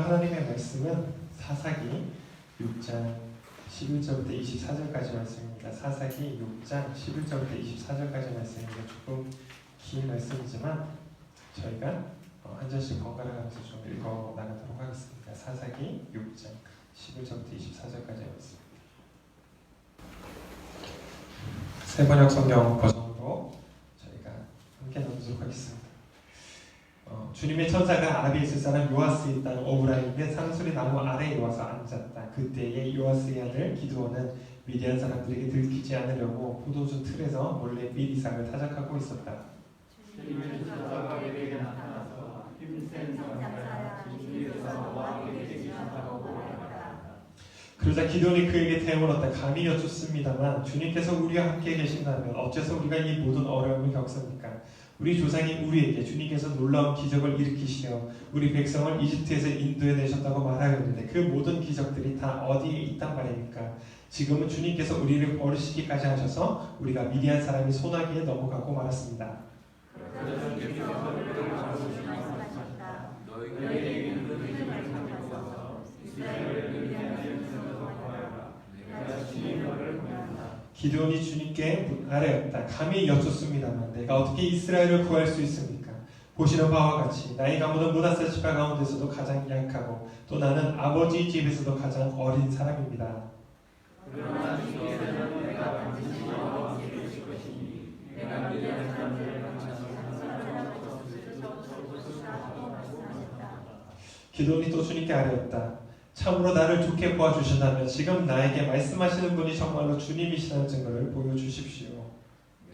하나님의 말씀은 사사기 6장 11절부터 24절까지 말씀입니다. 사사기 6장 11절부터 24절까지 말씀입니다. 조금 긴 말씀이지만 저희가 한 절씩 번갈아 가면서 좀 읽어 나가도록 하겠습니다. 사사기 6장 11절부터 24절까지 말씀입니다. 새번역 성경 버전으로 저희가 함께 나누도록 하겠습니다. 주님의 천사가 아라비에 있을 사람 요아스의 땅 오브라에 있는 상수리 나무 아래에 와서 앉았다. 그때에 요아스의 아들 기드온은 미디안 사람들에게 들키지 않으려고 포도주 틀에서 몰래 미리삭을 타작하고 있었다. 주님의 천사가 그에게 나타나서 힘센 장사야 주님께서 너와 함께 계시다고 말했다. 그러자 기드온이 그에게 대물었다. 감히 여쭙습니다만 주님께서 우리와 함께 계신다면 어째서 우리가 이 모든 어려움을 겪습니까? 우리 조상이 우리에게 주님께서 놀라운 기적을 일으키시려 우리 백성을 이집트에서 인도해내셨다고 말하였는데 그 모든 기적들이 다 어디에 있단 말입니까? 지금은 주님께서 우리를 버리시기까지 하셔서 우리가 미디안 사람이 손아귀에 넘어가고 말았습니다. 그러자 주님께서 우리를 말씀하셨다. 너희에게 그들을 가져가서 이스라엘을 미디안에서 구하여라. 내가 주님 너를 보낸다. 기드온이 주님께 아뢰었다. 감히 여쭙습니다만 내가 어떻게 이스라엘을 구할 수 있습니까? 보시는 바와 같이 나의 가문은 므낫세 지파 가운데서도 가장 약하고 또 나는 아버지 집에서도 가장 어린 사람입니다. 그러나 주께서는 내가 반드시 너와 함께 계실 것이니 내가 미디안 사람들을 만나서 사람하고 없을 것이다 하고 말씀하셨다. 기드온이 또 주님께 아뢰었다. 참으로 나를 좋게 보아주신다면 지금 나에게 말씀하시는 분이 정말로 주님이시라는 증거를 보여주십시오.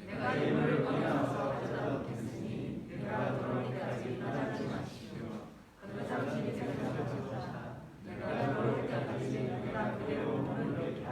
내가 예물을 꺼내어서 가져다놓겠으니 내가 돌아오기까지 나가지 마시오. 그러자 주님께서 하셨다. 내가 돌아올 때까지 내가 그대로 머무르리라.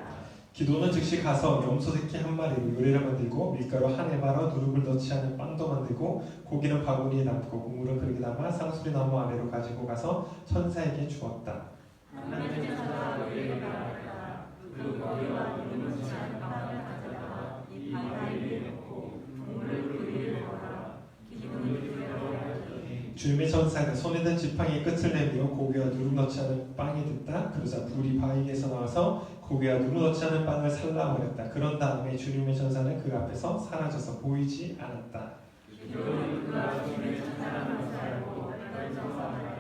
기드온은 즉시 가서 염소 새끼 한 마리로 요리를 만들고 밀가루 한 에바로 누룩을 넣지 않은 빵도 만들고 고기는 바구니에 담고 국물은 그릇에 담아 상수리 나무 아래로 가지고 가서 천사에게 주었다. 하나님의 천사가 너희에게 말하였다. 그 머리와 누룩 넣지 않은 빵을 가져다가 이 바다 위에 넣고 국물을 그 위에 부어라. 기둥이 그대로 하였더니 주님의 천사가 손에 든 지팡이의 끝을 내밀어 고기와 누룩 넣지 않은 빵이 됐다. 그러자 불이 바위에서 나와서 고기와 누룩 넣지 않은 빵을 살라버렸다. 그런 다음에 주님의 천사는 그 앞에서 사라져서 보이지 않았다. 기둥이 그가 주님의 천사라는 것을 알고 떨쳐서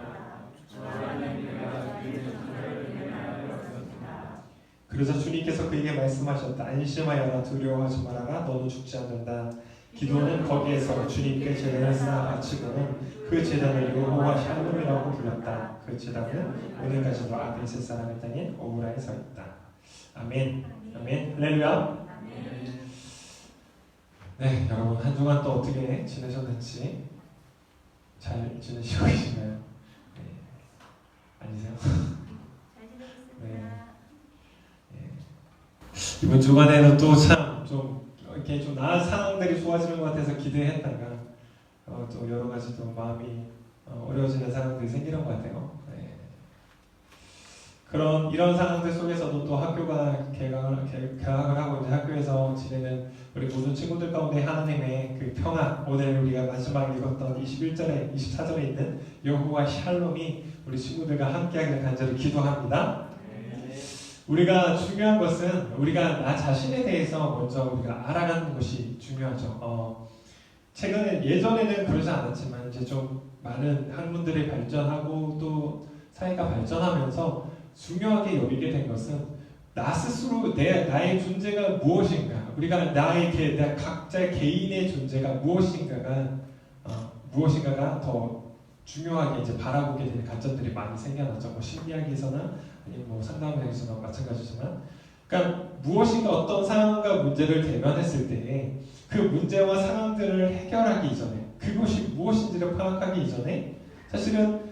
저와는 내가 주님의 천사를 인하였습니다. 그러자 주님께서 그에게 말씀하셨다. 안심하여라. 두려워하지 말아라. 너는 죽지 않는다. 기도는 거기에서 주님께 제단을 쌓아 바치고는 그 제단을 여호와 샬롬이라고 불렀다. 그 제단은 오늘까지도 아벨셋 사람의 땅인 오브라에 서 있다. 아멘. 아멘. 할렐루야. 네, 여러분 한 주간 또 어떻게 지내셨는지 잘 지내시고 계시나요? 네. 아니세요? 잘 지내겠습니다. 네. 이번 주간에는 또 참 좀 이렇게 좀 나은 상황들이 좋아지는 것 같아서 기대했다가 또 여러 가지 또 마음이 어려워지는 상황들이 생기는 것 같아요. 네. 이런 상황들 속에서도 또 학교가 개학을 하고 이제 학교에서 지내는 우리 모든 친구들 가운데 하나님의 그 평안, 오늘 우리가 마지막에 읽었던 21절에 24절에 있는 여호와 샬롬이 우리 친구들과 함께하기를 간절히 기도합니다. 우리가 중요한 것은 우리가 나 자신에 대해서 먼저 우리가 알아가는 것이 중요하죠. 최근에 예전에는 그러지 않았지만 이제 좀 많은 학문들이 발전하고 또 사회가 발전하면서 중요하게 여기게 된 것은 나 스스로 나의 존재가 무엇인가, 우리가 나의 각자의 개인의 존재가 무엇인가가 더 중요하게 이제 바라보게 되는 관점들이 많이 생겨났죠. 뭐 심리학에서나 아니면 뭐 상담에서나 마찬가지지만, 그러니까 무엇인가 어떤 상황과 문제를 대면했을 때 그 문제와 상황들을 해결하기 이전에 그것이 무엇인지를 파악하기 이전에 사실은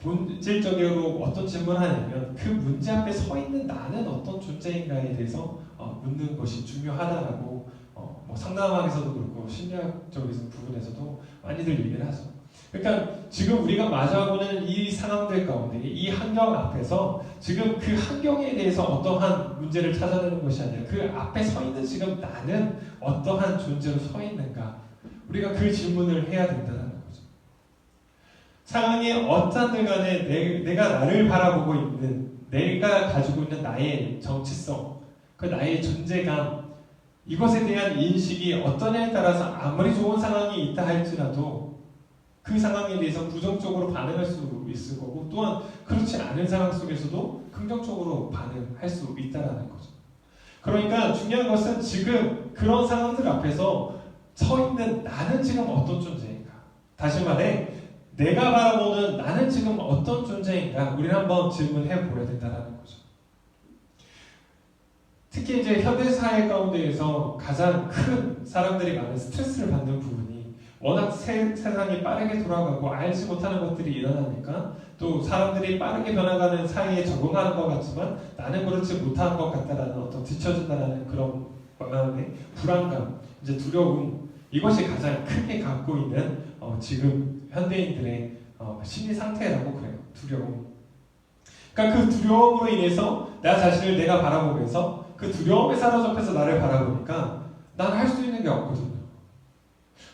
본질적으로 어떤 질문을 하냐면 그 문제 앞에 서 있는 나는 어떤 존재인가에 대해서 묻는 것이 중요하다라고 뭐 상담학에서도 그렇고 심리학적인 부분에서도 많이들 얘기를 하죠. 그러니까 지금 우리가 마주하고는 이 상황들 가운데 이 환경 앞에서 지금 그 환경에 대해서 어떠한 문제를 찾아내는 것이 아니라 그 앞에 서 있는 지금 나는 어떠한 존재로 서 있는가, 우리가 그 질문을 해야 된다는 거죠. 상황이 어떤들 간에 내가 나를 바라보고 있는, 내가 가지고 있는 나의 정체성, 그 나의 존재감, 이것에 대한 인식이 어떠냐에 따라서 아무리 좋은 상황이 있다 할지라도 그 상황에 대해서 부정적으로 반응할 수 있을 거고, 또한 그렇지 않은 상황 속에서도 긍정적으로 반응할 수 있다는 거죠. 그러니까 중요한 것은 지금 그런 상황들 앞에서 서 있는 나는 지금 어떤 존재인가? 다시 말해, 내가 바라보는 나는 지금 어떤 존재인가? 우리는 한번 질문해 보야 된다는 거죠. 특히 이제 현대사회 가운데에서 가장 큰 사람들이 많은 스트레스를 받는 부분이 워낙 세상이 빠르게 돌아가고 알지 못하는 것들이 일어나니까, 또 사람들이 빠르게 변화가는 사회에 적응하는 것 같지만 나는 그렇지 못한 것 같다라는 어떤 뒤처진다라는 그런 마음의 불안감, 이제 두려움, 이것이 가장 크게 갖고 있는 지금 현대인들의 심리 상태라고 그래요. 두려움. 그러니까 그 두려움으로 인해서 나 자신을 내가 바라보면서 그 두려움에 사로잡혀서 나를 바라보니까 나는 할 수 있는 게 없거든요.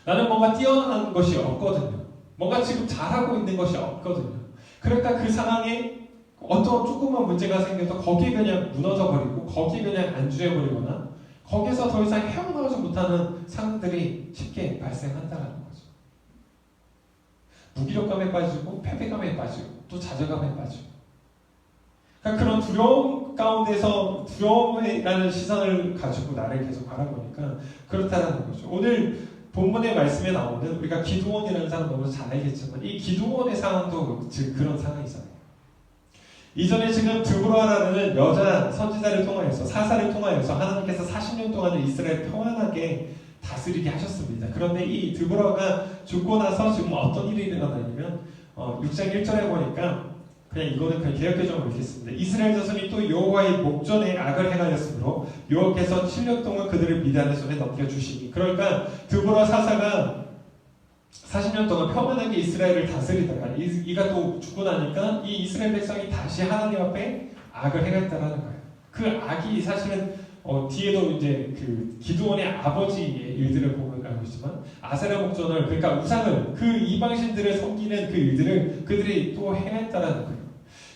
나는 뭔가 뛰어난 것이 없거든요. 뭔가 지금 잘하고 있는 것이 없거든요. 그러니까 그 상황에 어떤 조그만 문제가 생겨도 거기에 그냥 무너져버리고 거기에 그냥 안주해버리거나 거기서 더 이상 헤어나오지 못하는 상황들이 쉽게 발생한다는 거죠. 무기력감에 빠지고 패배감에 빠지고 또 좌절감에 빠지고, 그러니까 그런 두려움 가운데서 두려움이라는 시선을 가지고 나를 계속 바라보니까 그렇다는 거죠. 오늘 본문의 말씀에 나오는, 우리가 기드온이라는 사람 너무 잘 알겠지만 이 기드온의 상황도 즉 그런 상황이잖아요. 이전에 지금 드보라라는 여자 선지자를 통하여서, 사사를 통하여서 하나님께서 40년 동안을 이스라엘 평안하게 다스리게 하셨습니다. 그런데 이 드보라가 죽고 나서 지금 어떤 일이 일어나냐면 6장 1절에 보니까, 그냥 이거는 그냥 개역개정으로 읽겠습니다. 이스라엘 자손이 또 여호와의 목전에 악을 행하였으므로 여호와께서 7년 동안 그들을 미디안의 손에 넘겨주시니, 그러니까 드보라 사사가 40년 동안 평안하게 이스라엘을 다스리다가 이가 또 죽고 나니까 이 이스라엘 백성이 다시 하나님 앞에 악을 행했다라는 거예요. 그 악이 사실은 뒤에도 이제 그 기드온의 아버지의 일들을 보면 알고 있지만, 아세라 목전을, 그러니까 우상을, 그 이방신들을 섬기는 그 일들을 그들이 또 행했다라는 거예요.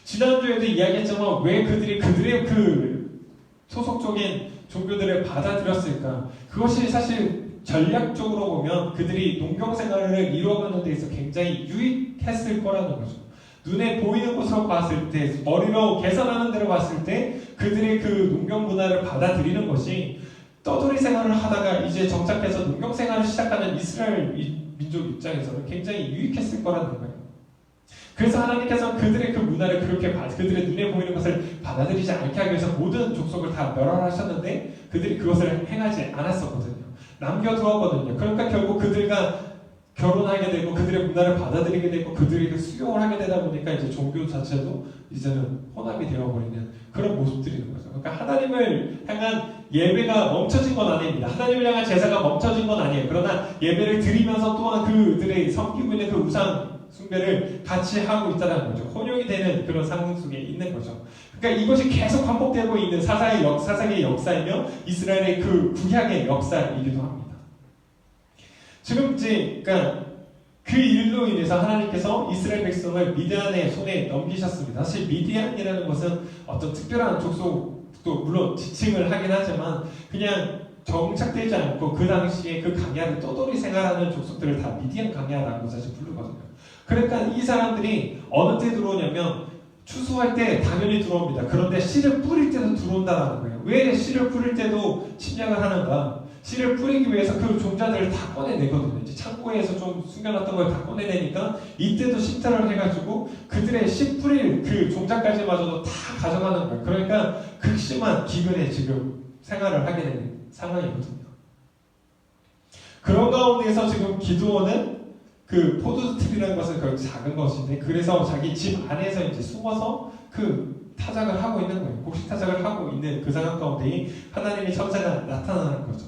지난주에도 이야기했지만 왜 그들이 그들의 그 소속적인 종교들을 받아들였을까? 그것이 사실 전략적으로 보면 그들이 농경 생활을 이루어가는 데 있어 굉장히 유익했을 거라는 거죠. 눈에 보이는 것으로 봤을 때, 머리로 계산하는 대로 봤을 때 그들의 그 농경 문화를 받아들이는 것이 떠돌이 생활을 하다가 이제 정착해서 농경 생활을 시작하는 이스라엘 민족 입장에서는 굉장히 유익했을 거라는 거예요. 그래서 하나님께서는 그들의 그 문화를 그렇게 그들의 눈에 보이는 것을 받아들이지 않게 하기 위해서 모든 족속을 다 멸하셨는데 그들이 그것을 행하지 않았었거든요. 남겨두었거든요. 그러니까 결국 그들과 결혼하게 되고 그들의 문화를 받아들이게 되고 그들에게 수용을 하게 되다 보니까 이제 종교 자체도 이제는 혼합이 되어버리는 그런 모습들이 있는 거죠. 그러니까 하나님을 향한 예배가 멈춰진 건 아닙니다. 하나님을 향한 제사가 멈춰진 건 아니에요. 그러나 예배를 드리면서 또한 그들의 섬기고 있는 그 우상 숭배를 같이 하고 있다는 거죠. 혼용이 되는 그런 상황 속에 있는 거죠. 그러니까 이것이 계속 반복되고 있는 사사의 역사이며 이스라엘의 그 구약의 역사이기도 합니다. 지금 이제 그러니까 그 일로 인해서 하나님께서 이스라엘 백성을 미디안의 손에 넘기셨습니다. 사실 미디안이라는 것은 어떤 특별한 족속도 물론 지칭을 하긴 하지만 그냥 정착되지 않고 그 당시에 그 강야를 떠돌이 생활하는 족속들을 다 미디안 강야라고 사실 부르거든요. 그러니까 이 사람들이 어느 때 들어오냐면 추수할 때 당연히 들어옵니다. 그런데 씨를 뿌릴 때도 들어온다는 거예요. 왜 씨를 뿌릴 때도 침략을 하는가? 씨를 뿌리기 위해서 그 종자들을 다 꺼내내거든요. 이제 창고에서 좀 숨겨놨던 걸 다 꺼내내니까 이때도 심사를 해가지고 그들의 씨 뿌릴 그 종자까지마저도 다 가져가는 거예요. 그러니까 극심한 기근에 지금 생활을 하게 되는 상황이거든요. 그런 가운데서 지금 기드온은 그 포도트리라는 것은 결국 작은 것인데 그래서 자기 집 안에서 이제 숨어서 그 타작을 하고 있는 거예요. 곡식 타작을 하고 있는 그 상황 가운데 하나님의 천사가 나타나는 거죠.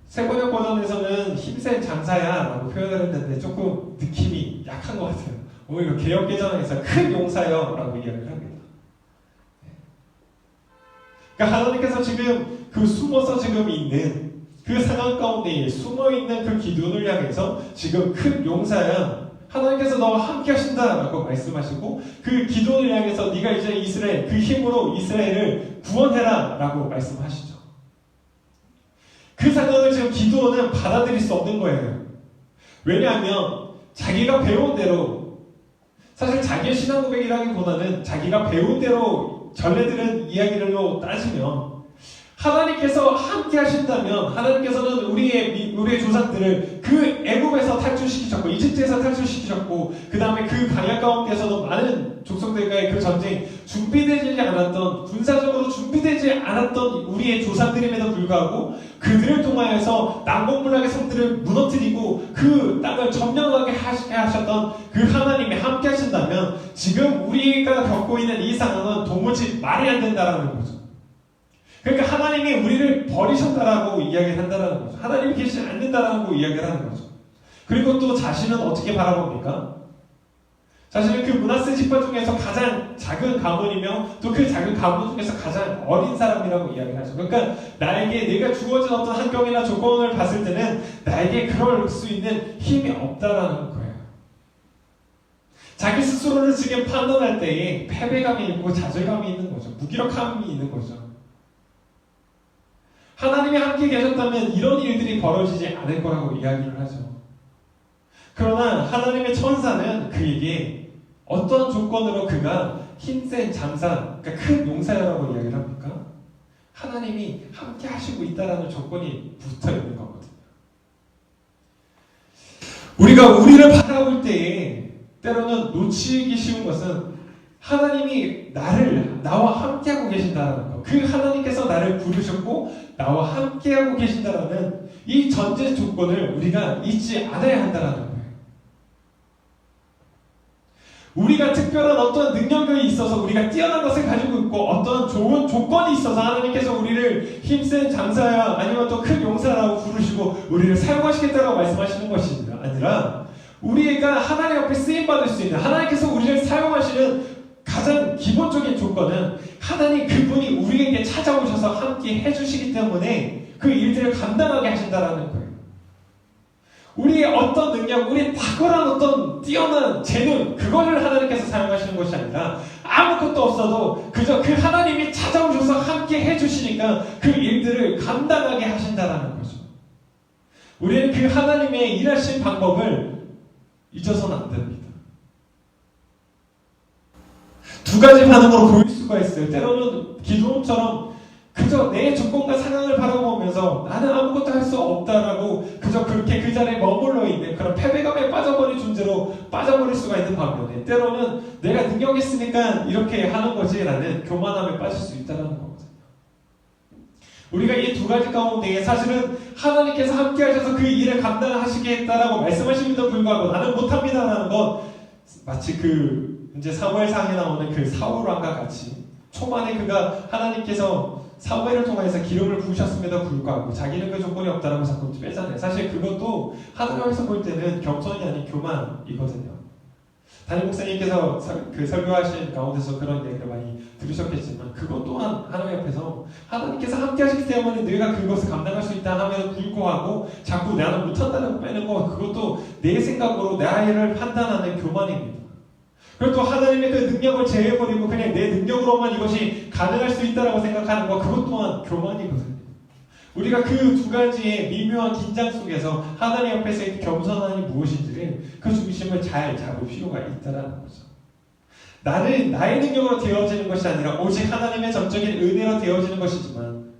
세번역 버전에서는 힘센 장사야 라고 표현을 했는데 조금 느낌이 약한 것 같아요. 오히려 개역개정에서 큰 용사여 라고 이야기를 합니다. 그러니까 하나님께서 지금 그 숨어서 지금 있는 그 상황 가운데 숨어있는 그 기드온을 향해서 지금 큰 용사야, 하나님께서 너와 함께 하신다라고 말씀하시고 그 기도를 향해서 네가 이제 이스라엘 그 힘으로 이스라엘을 구원해라라고 말씀하시죠. 그 상황을 지금 기도는 받아들일 수 없는 거예요. 왜냐하면 자기가 배운 대로 사실 자기의 신앙 고백이라기보다는 자기가 배운 대로 전례들은 이야기를로 따지면 하나님께서 함께 하신다면 하나님께서는 우리의 조상들을 그 애굽에서 탈출시키셨고 이집트에서 탈출시키셨고 그 다음에 그 광야 가운데서도 많은 족속들과의 그 전쟁 준비되지 않았던 군사적으로 준비되지 않았던 우리의 조상들임에도 불구하고 그들을 통하여서 남북문학의 성들을 무너뜨리고 그 땅을 점령하게 하셨던 그 하나님이 함께 하신다면 지금 우리가 겪고 있는 이 상황은 도무지 말이 안 된다라는 거죠. 그러니까 하나님이 우리를 버리셨다라고 이야기를 한다는 거죠. 하나님이 계시지 않는다라고 이야기를 하는 거죠. 그리고 또 자신은 어떻게 바라봅니까? 자신은 그 므낫세 지파 중에서 가장 작은 가문이며 또 그 작은 가문 중에서 가장 어린 사람이라고 이야기를 하죠. 그러니까 나에게 내가 주어진 어떤 환경이나 조건을 봤을 때는 나에게 그럴 수 있는 힘이 없다라는 거예요. 자기 스스로를 지금 판단할 때에 패배감이 있고 좌절감이 있는 거죠. 무기력함이 있는 거죠. 하나님이 함께 계셨다면 이런 일들이 벌어지지 않을 거라고 이야기를 하죠. 그러나 하나님의 천사는 그에게 어떤 조건으로 그가 힘센 장사, 그러니까 큰 용사라고 이야기를 합니까? 하나님이 함께 하시고 있다라는 조건이 붙어 있는 거거든요. 우리가 우리를 바라볼 때에 때로는 놓치기 쉬운 것은 하나님이 나와 함께하고 계신다는 것. 그 하나님께서 나를 부르셨고 나와 함께하고 계신다는 이 전제 조건을 우리가 잊지 않아야 한다는 거예요. 우리가 특별한 어떤 능력이 있어서 우리가 뛰어난 것을 가지고 있고 어떤 좋은 조건이 있어서 하나님께서 우리를 힘센 장사야 아니면 또 큰 용사라고 부르시고 우리를 사용하시겠다고 말씀하시는 것이 아니라 우리가 하나님 앞에 쓰임받을 수 있는 하나님께서 우리를 사용하시는 가장 기본적인 조건은 하나님 그분이 우리에게 찾아오셔서 함께 해주시기 때문에 그 일들을 감당하게 하신다라는 거예요. 우리의 어떤 능력, 우리의 탁월한 어떤 뛰어난 재능 그거를 하나님께서 사용하시는 것이 아니라 아무것도 없어도 그저 그 하나님이 찾아오셔서 함께 해주시니까 그 일들을 감당하게 하신다라는 거죠. 우리는 그 하나님의 일하신 방법을 잊어서는 안 됩니다. 두 가지 반응으로 보일 수가 있어요. 때로는 기도원처럼 그저 내 조건과 상황을 바라보면서 나는 아무것도 할 수 없다라고 그저 그렇게 그 자리에 머물러 있는 그런 패배감에 빠져버린 존재로 빠져버릴 수가 있는 반면에 때로는 내가 능력이 있으니까 이렇게 하는 거지라는 교만함에 빠질 수 있다는 거거든요. 우리가 이 두 가지 가운데 사실은 하나님께서 함께 하셔서 그 일을 감당하시겠다라고 말씀하심에도 불구하고 나는 못합니다라는 건 마치 이제 사무엘상에 나오는 그 사울왕과 같이 초반에 그가 하나님께서 사무엘을 통해서 기름을 부으셨음에도 불구하고 자기는 그 조건이 없다라고 자꾸 빼잖아요. 사실 그것도 하나님께서 볼 때는 겸손이 아닌 교만이거든요. 담임 목사님께서 설교하신 가운데서 그런 얘기를 많이 들으셨겠지만 그것 또한 하나님 앞에서 하나님께서 함께 하시기 때문에 내가 그것을 감당할 수 있다 하면 불구하고 자꾸 나는 못한다고 빼는 거 그것도 내 생각으로 나를 판단하는 교만입니다. 그리고 또 하나님의 그 능력을 제외해버리고 그냥 내 능력으로만 이것이 가능할 수 있다고 생각하는 것 그것 또한 교만이거든요. 우리가 그 두 가지의 미묘한 긴장 속에서 하나님 앞에서의 겸손함이 무엇인지를 그 중심을 잘 잡을 필요가 있다는 거죠. 나의 능력으로 되어지는 것이 아니라 오직 하나님의 전적인 은혜로 되어지는 것이지만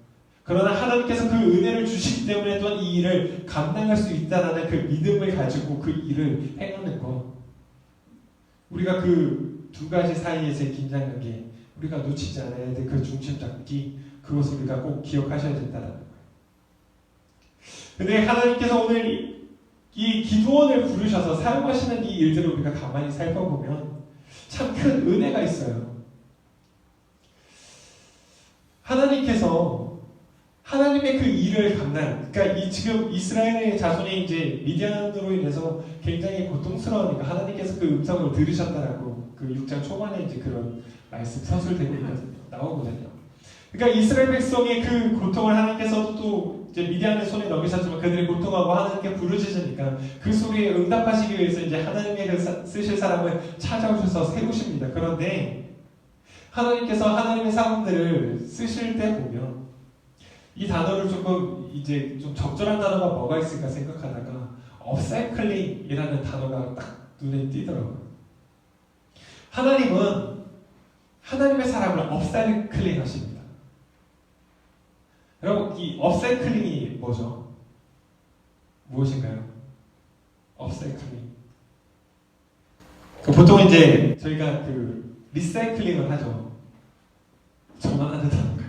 그러나 하나님께서 그 은혜를 주시기 때문에 또한 이 일을 감당할 수 있다는 그 믿음을 가지고 그 일을 행하는 것 우리가 그 두 가지 사이에서의 긴장관계 우리가 놓치지 않아야 될 그 중심 잡기 그것을 우리가 꼭 기억하셔야 된다는 거예요. 근데 하나님께서 오늘 이 기도원을 부르셔서 사용하시는 이 일들을 우리가 가만히 살펴보면 참 큰 은혜가 있어요. 하나님께서 하나님의 그 일을 그러니까 지금 이스라엘의 자손이 이제 미디안으로 인해서 굉장히 고통스러우니까 하나님께서 그 음성을 들으셨다라고 그 6장 초반에 이제 그런 말씀 서술되고 있거든요. 나오거든요. 그러니까 이스라엘 백성의 그 고통을 하나님께서도 또 이제 미디안의 손에 넘기셨지만 그들이 고통하고 하나님께 부르짖으니까 그 소리에 응답하시기 위해서 이제 하나님의 쓰실 사람을 찾아오셔서 세우십니다. 그런데 하나님께서 하나님의 사람들을 쓰실 때 보면 이 단어를 조금 이제 좀 적절한 단어가 뭐가 있을까 생각하다가 업사이클링이라는 단어가 딱 눈에 띄더라고요. 하나님은 하나님의 사람을 업사이클링 하십니다. 여러분, 이 업사이클링이 뭐죠? 무엇인가요? 업사이클링. 보통 이제 저희가 리사이클링을 하죠. 저만 하는 단어인가요?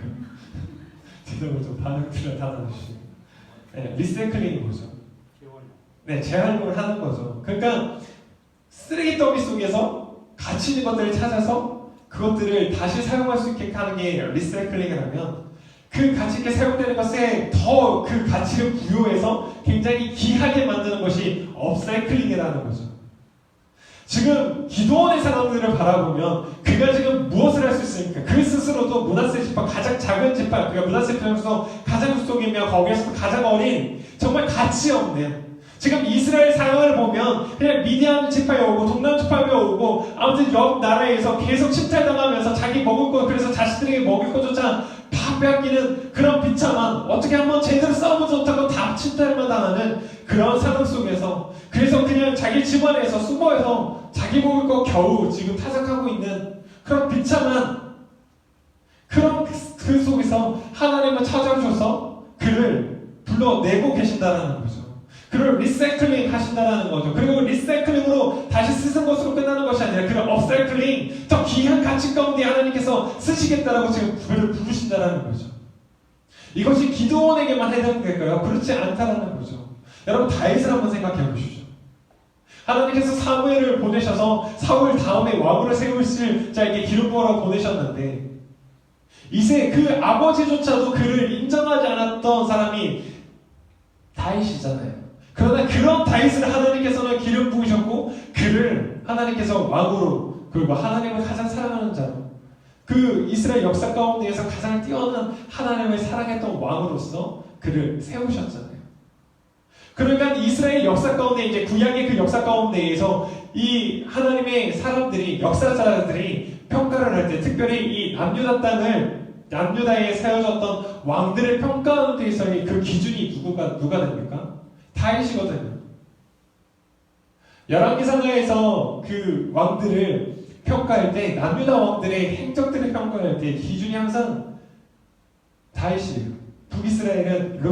제대로 좀 반응들을 닫아주시고. 네, 리사이클링이 뭐죠? 네, 재활용을 하는 거죠. 그러니까 쓰레기 더미 속에서 가치 있는 것들을 찾아서 그것들을 다시 사용할 수 있게 하는 게 리사이클링을 하면 그 가치 있게 사용되는 것에 더 그 가치를 부여해서 굉장히 귀하게 만드는 것이 업사이클링이라는 거죠. 지금 기도원의 사람들을 바라보면 그가 지금 무엇을 할 수 있습니까? 그 스스로도 므낫세 지파 가장 작은 지파, 그가 므낫세 지파에서 가장 후속이며 거기에서도 가장 어린 정말 가치 없는 지금 이스라엘 상황을 보면 그냥 미디안 지파에 오고 동남 지파에 오고 아무튼 옆 나라에서 계속 침탈당하면서 자기 먹을 것 그래서 자식들에게 먹을 것조차 다 빼앗기는 그런 비참한 어떻게 한번 제대로 싸워보지 못하고 다 침탈만 당하는 그런 상황 속에서 그래서 그냥 자기 집안에서 숨어서 자기 먹을 거 겨우 지금 타작하고 있는 그런 비참한 그런 그 속에서 하나님은 찾아오셔서 그를 불러내고 계신다라는 거죠. 그걸 리사이클링 하신다는 거죠. 그리고 리사이클링으로 다시 쓰는 것으로 끝나는 것이 아니라 그런 업사이클링, 더 귀한 가치 가운데 하나님께서 쓰시겠다라고 지금 그를 부르신다는 거죠. 이것이 기도원에게만 해당되는 걸까요? 그렇지 않다라는 거죠. 여러분 다윗을 한번 생각해 보십시오. 하나님께서 사무엘을 보내셔서 사울 다음에 왕으로 세우실 자에게 기름 부어라고 보내셨는데 이제 그 아버지조차도 그를 인정하지 않았던 사람이 다윗이잖아요. 그러나 그런 다윗을 하나님께서는 기름 부으셨고 그를 하나님께서 왕으로 그리고 하나님을 가장 사랑하는 자로 그 이스라엘 역사 가운데에서 가장 뛰어난 하나님을 사랑했던 왕으로서 그를 세우셨잖아요. 그러니까 이스라엘 역사 가운데 이제 구약의 그 역사 가운데에서 이 하나님의 사람들이 역사자들이 평가를 할 때 특별히 이 남유다 땅을 남유다에 세워졌던 왕들을 평가하는 데에서의 그 기준이 누가 됩니까? 다윗이거든요. 열왕기상하에서 그 왕들을 평가할 때 남유다 왕들의 행적들을 평가할 때 기준이 항상 다윗이에요. 북이스라엘은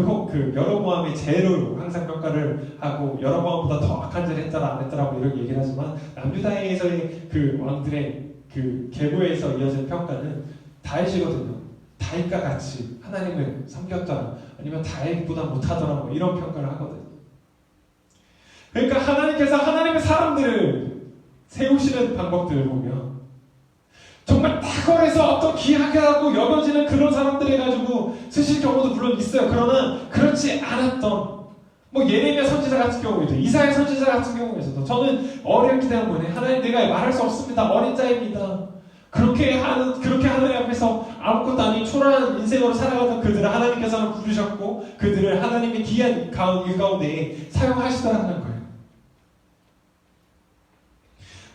여로보암의 죄로 항상 평가를 하고 여로보암보다 더 악한 죄를 했더라 안 했더라 뭐 이런 얘기를 하지만 남유다에서의 그 왕들의 그 계보에서 이어진 평가는 다윗이거든요. 다윗과 같이 하나님을 섬겼더라 아니면 다윗보다 못하더라 뭐 이런 평가를 하거든요. 그러니까 하나님께서 하나님의 사람들을 세우시는 방법들을 보면 정말 탁월해서 어떤 귀하게 하고 여겨지는 그런 사람들 해가지고 쓰실 경우도 물론 있어요. 그러나 그렇지 않았던 뭐 예레미야 선지자 같은 경우에도 이사야 선지자 같은 경우에서도 저는 어렸기 때문에 하나님 내가 말할 수 없습니다. 어린 자입니다. 그렇게 하나님 앞에서 아무것도 아닌 초라한 인생으로 살아가던 그들을 하나님께서는 부르셨고 그들을 하나님의 귀한 일 가운데 사용하시더라는 거예요.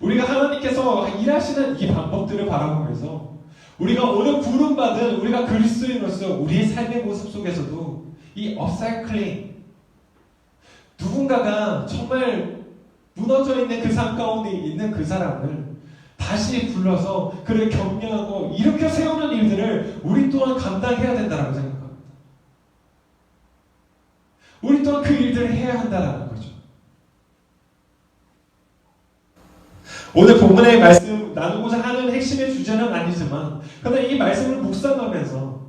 우리가 하나님께서 일하시는 이 방법들을 바라보면서 우리가 오늘 부름받은 우리가 그리스도인으로서 우리의 삶의 모습 속에서도 이 업사이클링 누군가가 정말 무너져 있는 그 삶 가운데 있는 그 사람을 다시 불러서 그를 격려하고 일으켜 세우는 일들을 우리 또한 감당해야 된다고 생각합니다. 우리 또한 그 일들을 해야 한다는 거죠. 오늘 본문의 말씀 나누고자 하는 핵심의 주제는 아니지만 그러나 이 말씀을 묵상하면서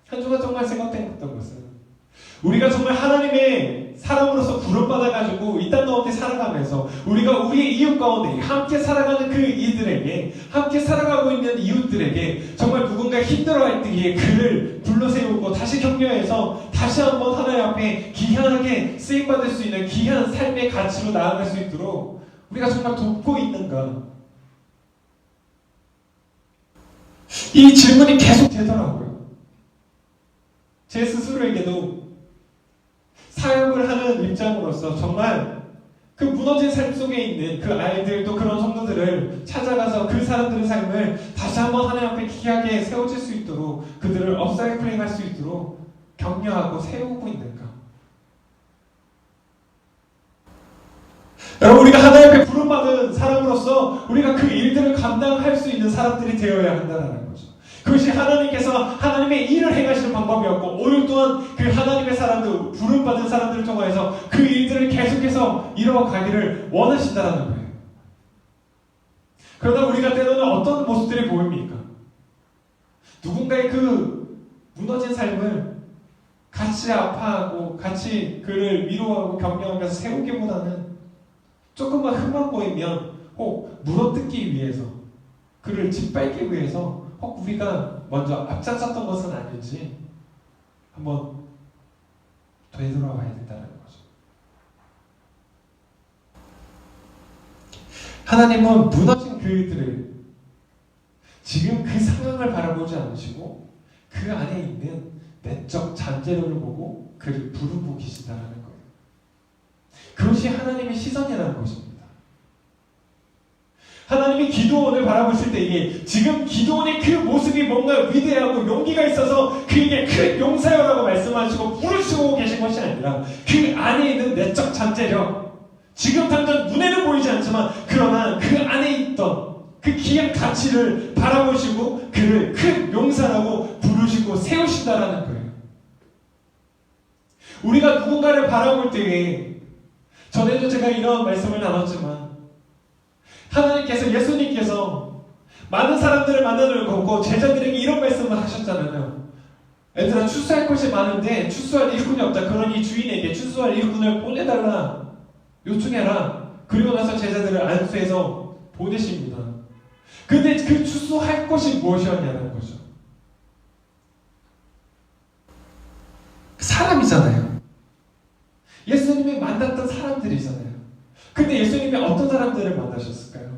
한 주간 정말 생각했던 것은 우리가 정말 하나님의 사람으로서 부름받아가지고 이 땅 가운데 살아가면서 우리가 우리의 이웃 가운데 함께 살아가는 그 이들에게 함께 살아가고 있는 이웃들에게 정말 누군가 힘들어할 때에 그를 불러세우고 다시 격려해서 다시 한번 하나님 앞에 귀하게 쓰임받을 수 있는 귀한 삶의 가치로 나아갈 수 있도록 우리가 정말 돕고 있는가? 이 질문이 계속 되더라고요. 제 스스로에게도 사역을 하는 입장으로서 정말 그 무너진 삶 속에 있는 그 아이들 또 그런 성도들을 찾아가서 그 사람들의 삶을 다시 한번 하나님 앞에 귀하게 세워질 수 있도록 그들을 업사이클링 할 수 있도록 격려하고 세우고 있는가? 여러분, 우리가 하나님 앞에 부름받은 사람으로서 우리가 그 일들을 감당할 수 있는 사람들이 되어야 한다는 거죠. 그것이 하나님께서 하나님의 일을 행하시는 방법이었고 오늘 또한 그 하나님의 사람들, 부름받은 사람들을 통해서 그 일들을 계속해서 이뤄가기를 원하신다는 거예요. 그러나 우리가 때로는 어떤 모습들이 보입니까? 누군가의 그 무너진 삶을 같이 아파하고 같이 그를 위로하고 격려하면서 세우기보다는 조금만 흠만 보이면 혹 물어뜯기 위해서 그를 짓밟기 위해서 혹 우리가 먼저 앞장섰던 것은 아닌지 한번 되돌아봐야 된다는 거죠. 하나님은 무너진 그들을 지금 그 상황을 바라보지 않으시고 그 안에 있는 내적 잠재력을 보고 그를 부르고 계신다는 거예요. 그것이 하나님의 시선이라는 것입니다. 하나님이 기드온을 바라보실 때에 지금 기드온의 그 모습이 뭔가 위대하고 용기가 있어서 그에게 큰 용사여라고 말씀하시고 부르시고 계신 것이 아니라 그 안에 있는 내적 잠재력, 지금 당장 눈에는 보이지 않지만 그러나 그 안에 있던 그 귀한 가치를 바라보시고 그를 큰 용사라고 부르시고 세우신다라는 거예요. 우리가 누군가를 바라볼 때에 전에도 제가 이런 말씀을 나눴지만 하나님께서 예수님께서 많은 사람들을 만나놓고 제자들에게 이런 말씀을 하셨잖아요. 얘들아 추수할 것이 많은데 추수할 일꾼이 없다. 그러니 주인에게 추수할 일꾼을 보내달라 요청해라. 그리고 나서 제자들을 안수해서 보내십니다. 근데 그 추수할 것이 무엇이었냐는 거죠. 사람이잖아요. 예수님이 만났던 사람들이잖아요. 근데 예수님이 어떤 사람들을 만나셨을까요?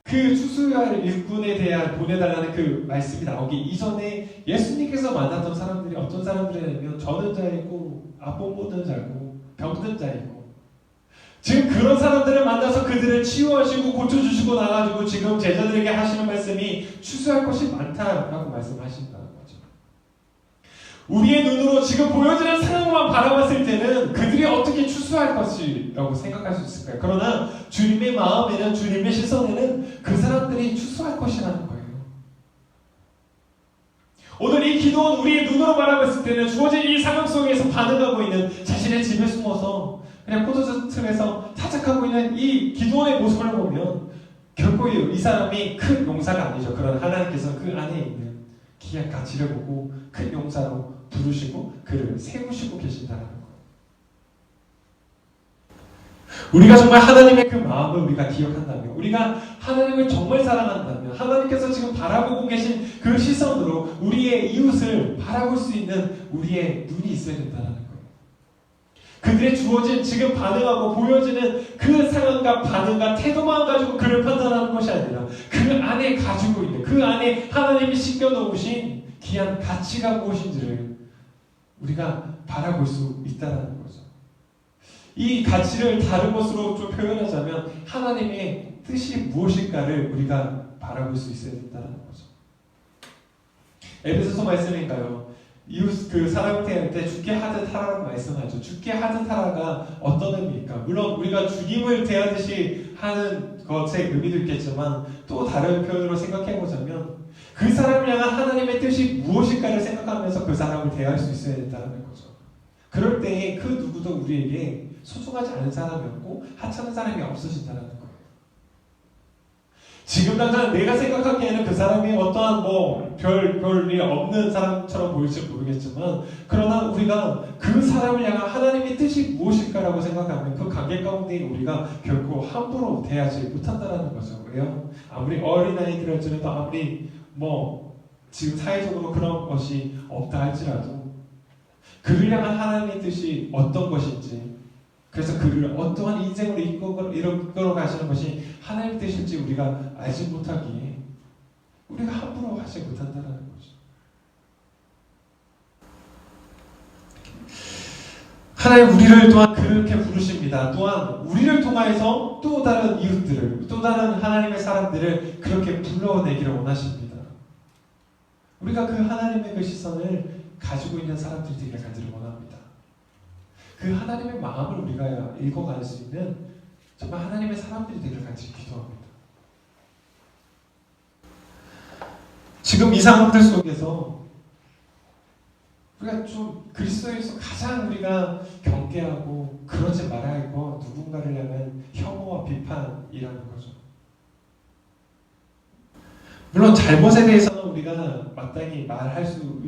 그 추수할 일꾼에 대한 보내달라는 그 말씀이 나오기 이전에 예수님께서 만났던 사람들이 어떤 사람들이냐면 저는 자이고 아못 보는 자고 병든 자이고 지금 그런 사람들을 만나서 그들을 치유하시고 고쳐주시고 나가지고 지금 제자들에게 하시는 말씀이 추수할 것이 많다라고 말씀하신다는 거죠. 우리의 눈으로 지금 보여지는 상황만 바라봤을 때는 그들이 어떻게 추수할 것이라고 생각할 수 있을까요? 그러나 주님의 마음에는 주님의 시선에는 그 사람들이 추수할 것이라는 거예요. 오늘 이 기도는 우리의 눈으로 바라봤을 때는 주어진 이 상황 속에서 반응하고 있는 자신의 집에 숨어서 그냥 포도주 틀에서 타작하고 있는 이 기도의 모습을 보면 결코 이 사람이 큰 용사가 아니죠. 그러나 하나님께서 그 안에 있는 귀한 가치를 보고 큰 용사로 부르시고 그를 세우시고 계신다는 거예요. 우리가 정말 하나님의 그 마음을 우리가 기억한다면, 우리가 하나님을 정말 사랑한다면, 하나님께서 지금 바라보고 계신 그 시선으로 우리의 이웃을 바라볼 수 있는 우리의 눈이 있어야 된다는 거예요. 그들의 주어진 지금 반응하고 보여지는 그 상황과 반응과 태도만 가지고 그를 판단하는 것이 아니라 그 안에 가지고 있는, 그 안에 하나님이 씻겨놓으신 귀한 가치가 무엇인지를 우리가 바라볼 수 있다는 거죠. 이 가치를 다른 것으로 좀 표현하자면 하나님의 뜻이 무엇일까를 우리가 바라볼 수 있어야 된다는 거죠. 에베소서 말씀인가요? 이웃 그 사람을 대할 때 죽게 하듯 하라고 말씀하죠. 죽게 하듯 하라가 어떤 의미입니까? 물론 우리가 주님을 대하듯이 하는 것의 의미도 있겠지만 또 다른 표현으로 생각해보자면 그 사람을 향한 하나님의 뜻이 무엇일까를 생각하면서 그 사람을 대할 수 있어야 된다는 거죠. 그럴 때에 그 누구도 우리에게 소중하지 않은 사람이 없고 하찮은 사람이 없어진다는 거예요. 지금 당장 내가 생각하기에는 그 사람이 어떠한 별일 없는 사람처럼 보일지 모르겠지만 그러나 우리가 그 사람을 향한 하나님의 뜻이 무엇일까라고 생각하면 그 관계 가운데 우리가 결코 함부로 대하지 못한다는 거죠. 왜요? 아무리 어린아이들일지라도 아무리 지금 사회적으로 그런 것이 없다 할지라도 그를 향한 하나님의 뜻이 어떤 것인지 그래서 그를 어떠한 인생으로 이끌어 가시는 것이 하나님의 뜻일지 우리가 알지 못하기에 우리가 함부로 하지 못한다는 거죠. 하나님 우리를 또한 그렇게 부르십니다. 또한 우리를 통하여서 또 다른 이웃들을, 또 다른 하나님의 사람들을 그렇게 불러내기를 원하십니다. 우리가 그 하나님의 그 시선을 가지고 있는 사람들이 되기를 원합니다. 그 하나님의 마음을 우리가 읽어갈 수 있는 정말 하나님의 사람들이 되기를 같이 기도합니다. 지금 이 상황들 속에서 우리가 좀 그리스도에서 가장 우리가 경계하고 그러지 말아야 할 거 누군가를 향한 혐오와 비판이라는 거죠. 물론 잘못에 대해서는 우리가 마땅히 말할 수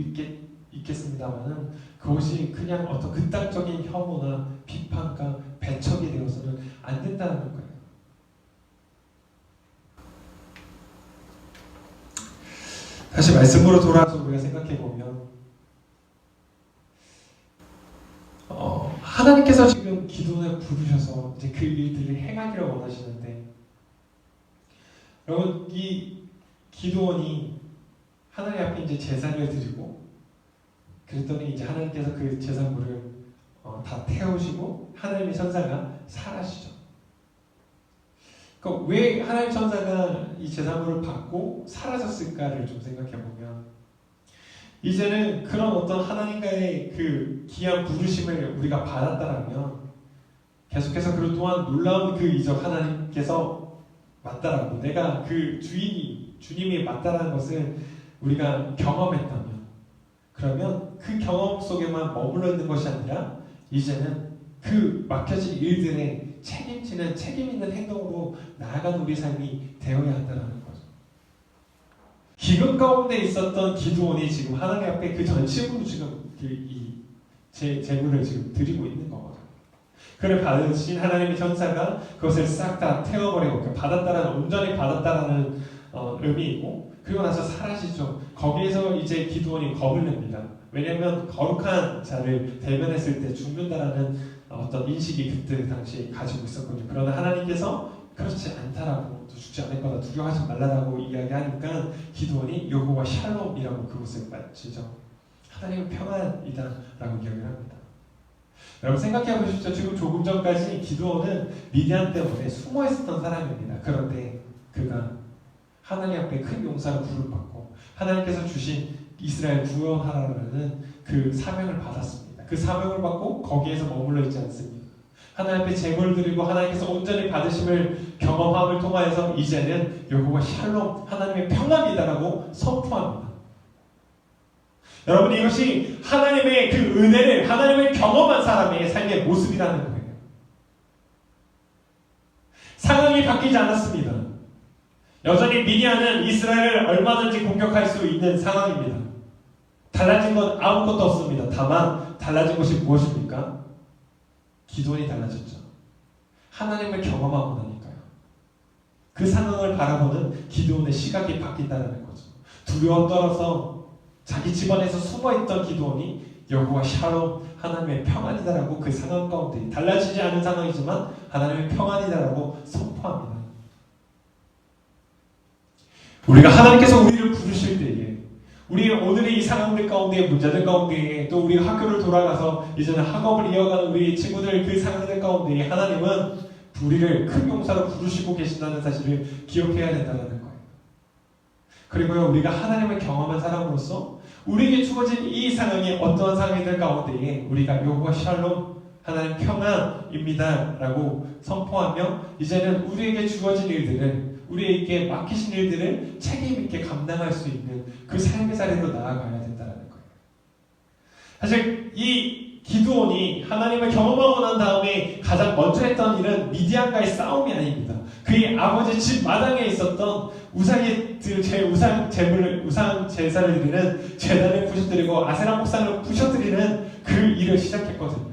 있겠습니다만은 그것이 그냥 어떤 극단적인 혐오나 비판과 배척이 되어서는 안 된다는 거예요. 다시 말씀으로 돌아와서 우리가 생각해 보면 하나님께서 지금 기도원을 부르셔서 이제 그 일들을 행하기를 원하시는데, 여러분 이 기도원이 하나님 앞에 이제 제사를 드리고 그랬더니 이제 하나님께서 그 제사물을 다 태우시고 하나님의 천사가 사라지죠. 그러니까 왜 하나님 천사가 이 제사물을 받고 사라졌을까를 좀 생각해 보면, 이제는 그런 어떤 하나님과의 그 귀한 부르심을 우리가 받았다라면 계속해서 그리고 또한 놀라운 그 이적 하나님께서 맞다라고, 내가 그 주님이 맞다라는 것을 우리가 경험했다면, 그러면 그 경험 속에만 머물러 있는 것이 아니라 이제는 그 맡겨진 일들에 책임지는 책임 있는 행동으로 나아가는 우리 삶이 되어야 한다는 거죠. 기근 가운데 있었던 기드온이 지금 하나님 앞에 그 전심으로 지금 이 제물을 지금 드리고 있는 거거든요. 그를 받으신 하나님의 천사가 그것을 싹 다 태워버리고, 받았다라는, 온전히 받았다라는 의미이고, 그리고 나서 사라지죠. 거기에서 이제 기드온이 겁을 냅니다. 왜냐하면 거룩한 자를 대면했을 때 죽는다라는 어떤 인식이 그때 당시 가지고 있었거든요. 그러나 하나님께서 그렇지 않다라고, 또 죽지 않을 거다, 두려워하지 말라라고 이야기하니까 기드온이 여호와 샬롬이라고 그것을 맞추죠. 하나님은 평안이다라고 이야기를 합니다. 여러분 생각해 보십시오. 지금 조금 전까지 기드온은 미디안 때문에 숨어 있었던 사람입니다. 그런데 그가 하나님 앞에 큰 용사로 부름받고 하나님께서 주신 이스라엘 구원하라는 그 사명을 받았습니다. 그 사명을 받고 거기에서 머물러 있지 않습니다. 하나님 앞에 제물 드리고 하나님께서 온전히 받으심을 경험함을 통하여서 이제는 여호와 샬롬, 하나님의 평안이다라고 선포합니다. 여러분 이것이 하나님의 그 은혜를, 하나님을 경험한 사람의 삶의 모습이라는 거예요. 상황이 바뀌지 않았습니다. 여전히 미디안은 이스라엘을 얼마든지 공격할 수 있는 상황입니다. 달라진 건 아무것도 없습니다. 다만 달라진 것이 무엇입니까? 기도원이 달라졌죠. 하나님을 경험하고 나니까요. 그 상황을 바라보는 기도원의 시각이 바뀐다는 거죠. 두려워 떨어서 자기 집안에서 숨어있던 기도원이 여호와 샬롬, 하나님의 평안이다라고 그 상황 가운데, 달라지지 않은 상황이지만 하나님의 평안이다라고 선포합니다. 우리가 하나님께서 우리를 부르실 때에, 우리 오늘의 이 상황들 가운데, 문제들 가운데, 또 우리가 학교를 돌아가서 이제는 학업을 이어가는 우리 친구들 그 상황들 가운데 하나님은 우리를 큰 용사로 부르시고 계신다는 사실을 기억해야 된다는 거예요. 그리고요, 우리가 하나님을 경험한 사람으로서 우리에게 주어진 이 상황이 어떠한 상황이들 가운데에 우리가 여호와 샬롬, 하나님 평안입니다 라고 선포하며 이제는 우리에게 주어진 일들을, 우리에게 맡기신 일들을 책임있게 감당할 수 있는 그 삶의 자리로 나아가야 된다는 거예요. 사실 이 기드온이 하나님을 경험하고 난 다음에 가장 먼저 했던 일은 미디안과의 싸움이 아닙니다. 그의 아버지 집 마당에 있었던 우상 제사를 드리는 제단을 부셔뜨리고 아세라 목상을 부셔뜨리는 그 일을 시작했거든요.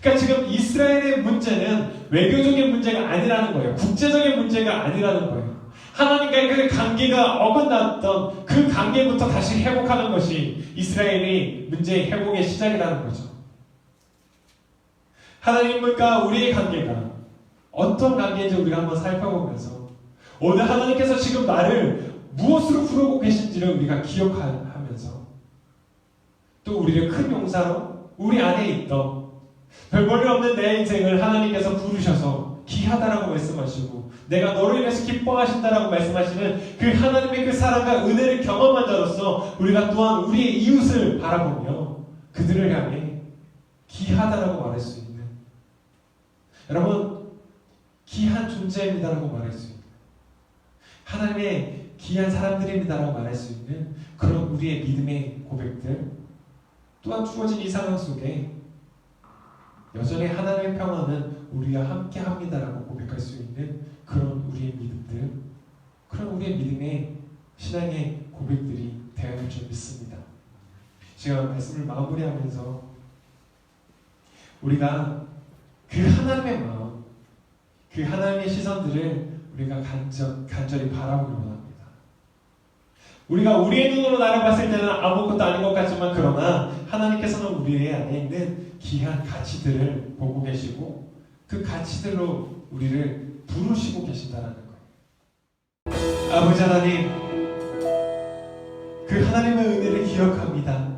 그러니까 지금 이스라엘의 문제는 외교적인 문제가 아니라는 거예요. 국제적인 문제가 아니라는 거예요. 하나님과의 그 관계가 어긋났던 그 관계부터 다시 회복하는 것이 이스라엘의 문제의 회복의 시작이라는 거죠. 하나님과 우리의 관계가 어떤 관계인지 우리가 한번 살펴보면서 오늘 하나님께서 지금 나를 무엇으로 부르고 계신지를 우리가 기억하면서 또 우리를 큰 용사로 우리 안에 있던 별 볼일 없는 내 인생을 하나님께서 부르셔서 귀하다라고 말씀하시고 내가 너로 인해서 기뻐하신다라고 말씀하시는 그 하나님의 그 사랑과 은혜를 경험한 자로서 우리가 또한 우리의 이웃을 바라보며 그들을 향해 귀하다라고 말할 수 있는, 여러분 귀한 존재입니다라고 말할 수 있는, 하나님의 귀한 사람들입니다라고 말할 수 있는 그런 우리의 믿음의 고백들, 또한 주어진 이 상황 속에 여전히 하나님의 평화는 우리와 함께 합니다라고 고백할 수 있는 그런 우리의 믿음들, 그런 우리의 믿음의 신앙의 고백들이 되어야 할 줄 믿습니다. 제가 말씀을 마무리하면서 우리가 그 하나님의 마음, 그 하나님의 시선들을 우리가 간절히 바라보기 원합니다. 우리가 우리의 눈으로 나를 봤을 때는 아무것도 아닌 것 같지만 그러나 하나님께서는 우리의 안에 있는 귀한 가치들을 보고 계시고 그 가치들로 우리를 부르시고 계신다는 거예요. 아버지 하나님, 그 하나님의 은혜를 기억합니다.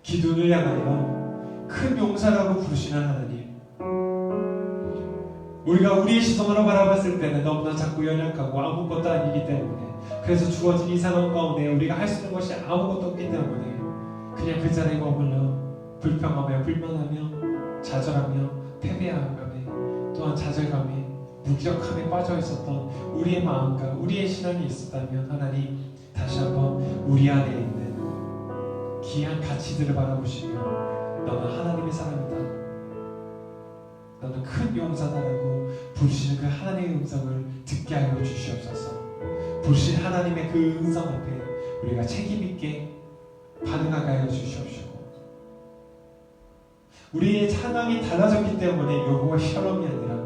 기도를 향하여 큰 용사라고 부르시는 하나님, 우리가 우리의 시선으로 바라봤을 때는 너무나 작고 연약하고 아무것도 아니기 때문에, 그래서 주어진 이 상황 가운데 우리가 할 수 있는 것이 아무것도 없기 때문에 그냥 그 자리에 머물러 불평하며 불만하며 좌절하며 패배함에 또한 좌절감에 무기력함에 빠져 있었던 우리의 마음과 우리의 신앙이 있었다면 하나님 다시 한번 우리 안에 있는 귀한 가치들을 바라보시며 너는 하나님의 사람이다, 너는 큰 용사다라고 부르시는 그 하나님의 음성을 듣게 하여 주시옵소서. 부르신 하나님의 그 음성 앞에 우리가 책임있게 반응하게 하여 주시옵시고, 우리의 상황이 달라졌기 때문에 여호와 샬롬이 아니라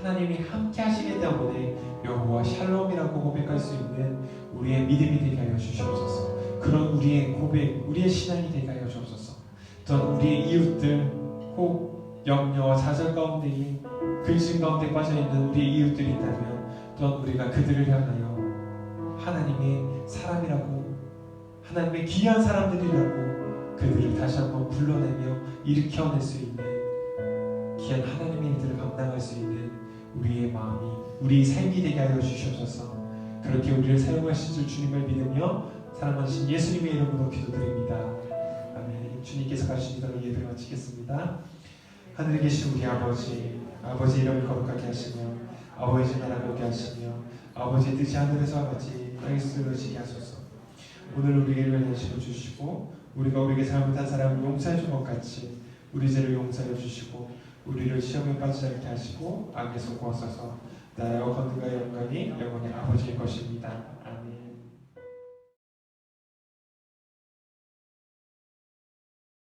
하나님이 함께 하시기 때문에 여호와 샬롬이라고 고백할 수 있는 우리의 믿음이 되게 하여 주시옵소서. 그런 우리의 고백, 우리의 신앙이 되게 하여 주옵소서. 또한 우리의 이웃들, 혹 염려와 좌절 가운데에 근심 가운데 빠져있는 우리의 이웃들이 있다면 또한 우리가 그들을 향하여 하나님의 사람이라고, 하나님의 귀한 사람들이라고 그들을 다시 한번 불러내며 일으켜낼 수 있는 귀한 하나님의 일들을 감당할 수 있는 우리의 마음이, 우리의 삶이 되게 하여 주시옵소서. 그렇게 우리를 사용하실 줄 주님을 믿으며 사랑하신 예수님의 이름으로 기도드립니다. 아멘. 주님께서 가르치신 대로 예배를 마치겠습니다. 하늘에 계신 우리 아버지, 아버지 이름을 거룩하게 하시며 아버지 나라 오게 하시며 아버지의 뜻이 하늘에서와 같이 땅에서 이루어지게 하소서. 오늘 우리에게 연식을 주시고 우리가 우리에게 잘못한 사람을 용서해 준 것 같이 우리 죄를 용서해 주시고 우리를 시험에 빠지지 않게 하시고 악에서 구하소서. 나라와 권능과 영광이 영원히 아버지의 것입니다.